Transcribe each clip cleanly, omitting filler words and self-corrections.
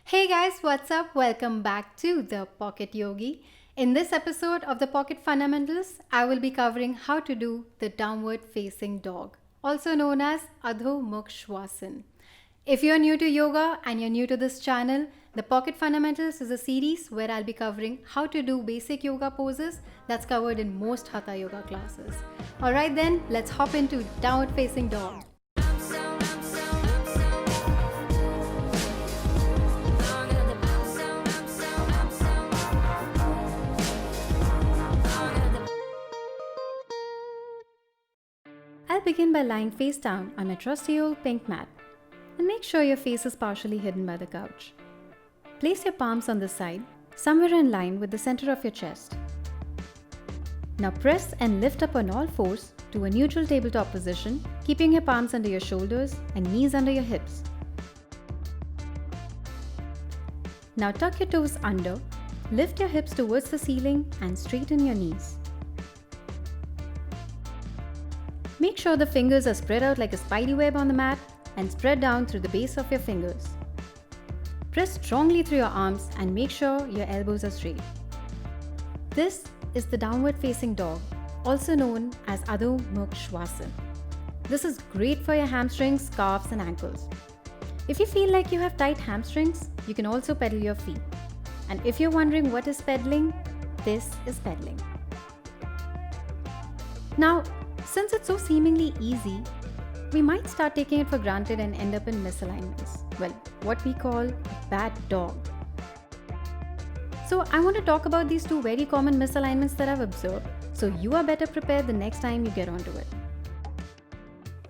Hey guys, what's up? Welcome back to the Pocket Yogi. In this episode of the Pocket Fundamentals, I will be covering how to do the downward facing dog, also known as Adho Mukha Shvanasana. If you're new to yoga and you're new to this channel, the Pocket Fundamentals is a series where I'll be covering how to do basic yoga poses that's covered in most Hatha yoga classes. Alright then, let's hop into downward facing dog. I'll begin by lying face down on my trusty old pink mat and make sure your face is partially hidden by the couch. Place your palms on the side, somewhere in line with the center of your chest. Now press and lift up on all fours to a neutral tabletop position, keeping your palms under your shoulders and knees under your hips. Now tuck your toes under, lift your hips towards the ceiling and straighten your knees. Make sure the fingers are spread out like a spider web on the mat and spread down through the base of your fingers. Press strongly through your arms and make sure your elbows are straight. This is the downward facing dog, also known as Adho Mukha Shvanasana. This is great for your hamstrings, calves and ankles. If you feel like you have tight hamstrings, you can also pedal your feet. And if you're wondering what is pedaling, this is pedaling. Now, since it's so seemingly easy, we might start taking it for granted and end up in misalignments. Well, what we call a bad dog. So I want to talk about these two very common misalignments that I've observed, so you are better prepared the next time you get onto it.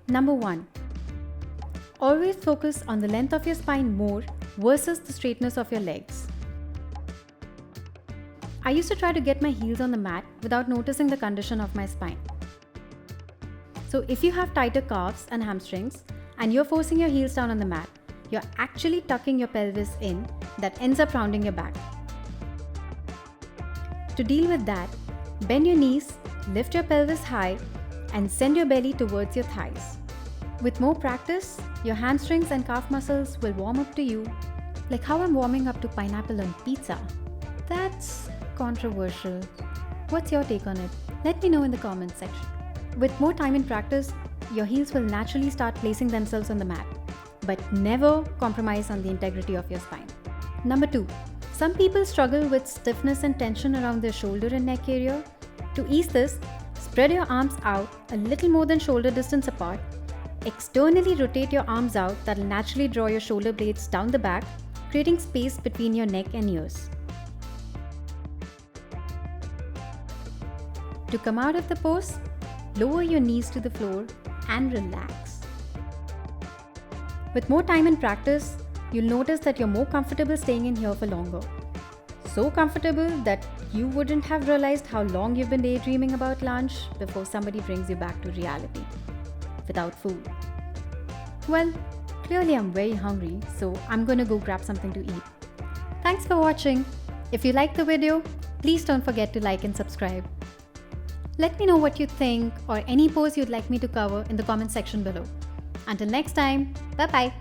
Number 1. Always focus on the length of your spine more versus the straightness of your legs. I used to try to get my heels on the mat without noticing the condition of my spine. So if you have tighter calves and hamstrings and you're forcing your heels down on the mat, you're actually tucking your pelvis in that ends up rounding your back. To deal with that, bend your knees, lift your pelvis high and send your belly towards your thighs. With more practice, your hamstrings and calf muscles will warm up to you like how I'm warming up to pineapple on pizza. That's controversial. What's your take on it? Let me know in the comments section. With more time and practice, your heels will naturally start placing themselves on the mat, but never compromise on the integrity of your spine. Number 2. Some people struggle with stiffness and tension around their shoulder and neck area. To ease this, spread your arms out a little more than shoulder distance apart. Externally rotate your arms out that will naturally draw your shoulder blades down the back, creating space between your neck and ears. To come out of the pose, lower your knees to the floor and relax. With more time and practice, you'll notice that you're more comfortable staying in here for longer. So comfortable that you wouldn't have realized how long you've been daydreaming about lunch before somebody brings you back to reality without food. Well, clearly I'm very hungry, so I'm gonna go grab something to eat. Thanks for watching. If you liked the video, please don't forget to like and subscribe. Let me know what you think or any pose you'd like me to cover in the comment section below. Until next time, bye-bye.